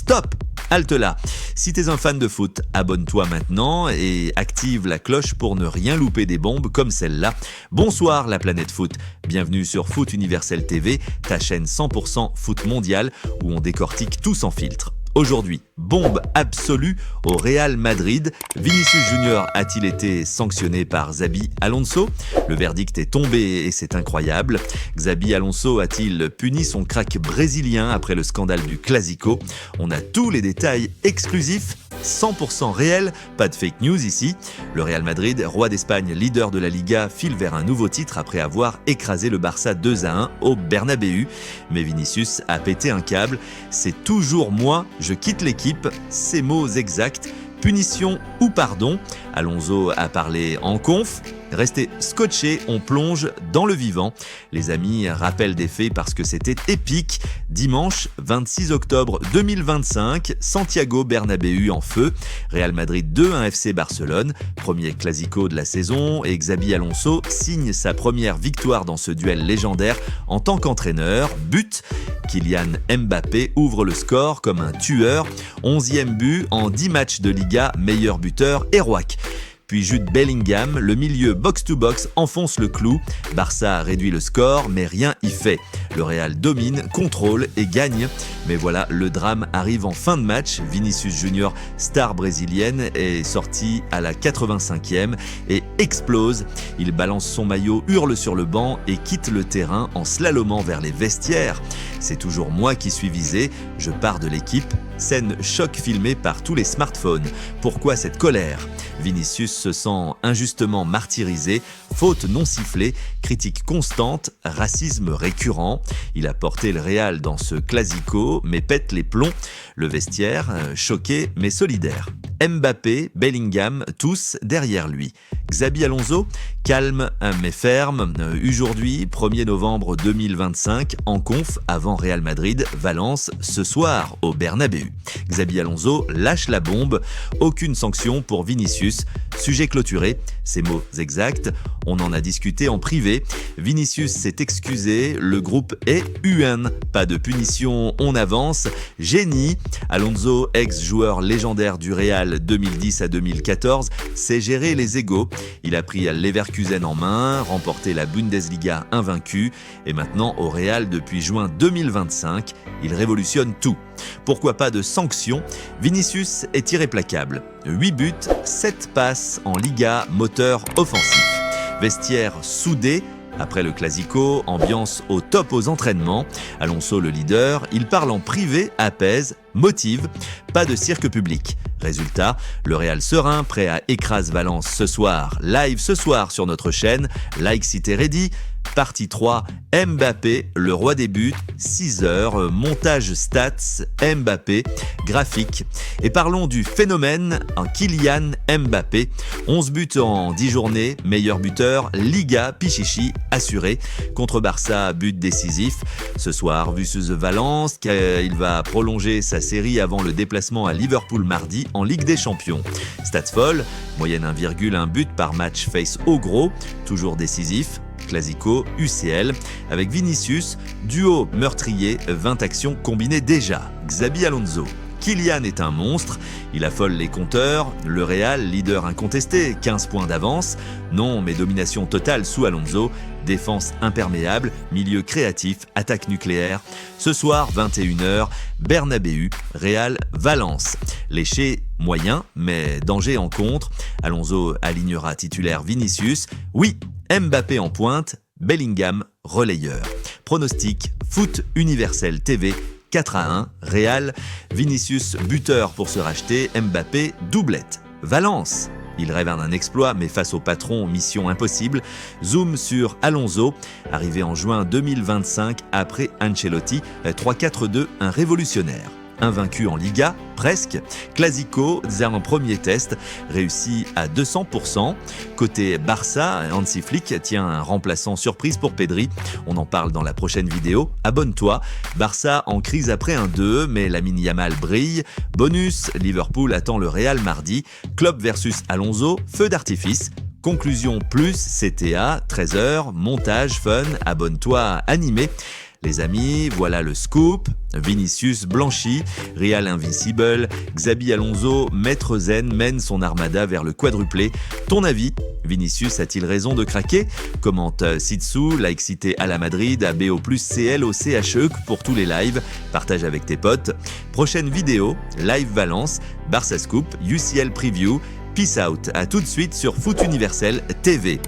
Stop! Halte là. Si t'es un fan de foot, abonne-toi maintenant et active la cloche pour ne rien louper des bombes comme celle-là. Bonsoir la planète foot. Bienvenue sur Foot Universel TV, ta chaîne 100% foot mondial où on décortique tout sans filtre. Aujourd'hui, bombe absolue au Real Madrid. Vinicius Junior a-t-il été sanctionné par Xabi Alonso? Le verdict est tombé et c'est incroyable. Xabi Alonso a-t-il puni son crack brésilien après le scandale du Clasico? On a tous les détails exclusifs, 100% réels, pas de fake news ici. Le Real Madrid, roi d'Espagne, leader de la Liga, file vers un nouveau titre après avoir écrasé le Barça 2-1 au Bernabéu. Mais Vinicius a pété un câble. C'est toujours moi, je quitte l'équipe, ces mots exacts. Punition ou pardon? Alonso a parlé en conf. Restez scotchés, on plonge dans le vivant. Les amis, rappel des faits parce que c'était épique. Dimanche 26 octobre 2025, Santiago Bernabéu en feu. Real Madrid 2-1 FC Barcelone. Premier classico de la saison et Xabi Alonso signe sa première victoire dans ce duel légendaire en tant qu'entraîneur. But, Kylian Mbappé ouvre le score comme un tueur. 11e but en 10 matchs de Liga, meilleur buteur et Roac. Puis Jude Bellingham, le milieu box-to-box, enfonce le clou. Barça réduit le score, mais rien y fait. Le Real domine, contrôle et gagne. Mais voilà, le drame arrive en fin de match. Vinicius Junior, star brésilienne, est sorti à la 85e et explose. Il balance son maillot, hurle sur le banc et quitte le terrain en slalomant vers les vestiaires. C'est toujours moi qui suis visé, je pars de l'équipe. Scène choc filmée par tous les smartphones. Pourquoi cette colère? Vinicius se sent injustement martyrisé, faute non sifflée, critique constante, racisme récurrent. Il a porté le Real dans ce classico, mais pète les plombs. Le vestiaire, choqué mais solidaire. Mbappé, Bellingham, tous derrière lui. Xabi Alonso, calme mais ferme. Aujourd'hui, 1er novembre 2025, en conf avant Real Madrid, Valence, ce soir au Bernabéu. Xabi Alonso lâche la bombe, aucune sanction pour Vinicius. Sujet clôturé, ces mots exacts, on en a discuté en privé. Vinicius s'est excusé, le groupe est UN. Pas de punition, on avance. Génie, Alonso, ex-joueur légendaire du Real 2010 à 2014, sait gérer les égos. Il a pris Leverkusen en main, remporté la Bundesliga invaincue et maintenant au Real depuis juin 2025, il révolutionne tout. Pourquoi pas de sanctions? Vinicius est irréplacable. 8 buts, 7 passes en Liga, moteur offensif. Vestiaire soudé. Après le Clasico, ambiance au top aux entraînements. Alonso le leader, il parle en privé, apaise, motive. Pas de cirque public. Résultat, le Real serein, prêt à écraser Valence ce soir. Live ce soir sur notre chaîne. Like si t'es ready. Partie 3, Mbappé, le roi des buts, 6h, montage stats, Mbappé, graphique. Et parlons du phénomène, un Kylian Mbappé, 11 buts en 10 journées, meilleur buteur, Liga, Pichichi, assuré. Contre Barça, but décisif. Ce soir, versus Valence, il va prolonger sa série avant le déplacement à Liverpool mardi en Ligue des Champions. Stats folles, moyenne 1,1 but par match face au gros, toujours décisif. Clasico, UCL, avec Vinicius, duo meurtrier, 20 actions combinées déjà. Xabi Alonso. Kylian est un monstre, il affole les compteurs, le Real, leader incontesté, 15 points d'avance. Non, mais domination totale sous Alonso, défense imperméable, milieu créatif, attaque nucléaire. Ce soir, 21h, Bernabéu, Real, Valence. Léché moyen, mais danger en contre. Alonso alignera titulaire Vinicius. Oui, Mbappé en pointe, Bellingham relayeur. Pronostic, Foot Universel TV, 4-1, Real, Vinicius buteur pour se racheter, Mbappé doublette. Valence, il rêve d'un exploit, mais face au patron, mission impossible. Zoom sur Alonso, arrivé en juin 2025 après Ancelotti, 3-4-2, un révolutionnaire. Invaincu en Liga, presque. Clasico, un premier test, réussi à 200%. Côté Barça, Hansi Flick tient un remplaçant surprise pour Pedri. On en parle dans la prochaine vidéo. Abonne-toi. Barça en crise après un 2, mais Lamine Yamal brille. Bonus, Liverpool attend le Real mardi. Klopp versus Alonso, feu d'artifice. Conclusion plus CTA, 13h, montage, fun, abonne-toi, animé. Les amis, voilà le scoop. Vinicius blanchi, Real Invincible, Xabi Alonso, Maître Zen mène son armada vers le quadruplé. Ton avis? Vinicius a-t-il raison de craquer? Commente Sitsu, like cité à la Madrid, à BO+, CL au CHE pour tous les lives. Partage avec tes potes. Prochaine vidéo, Live Valence, Barça Scoop, UCL Preview. Peace out, à tout de suite sur Foot Universel TV.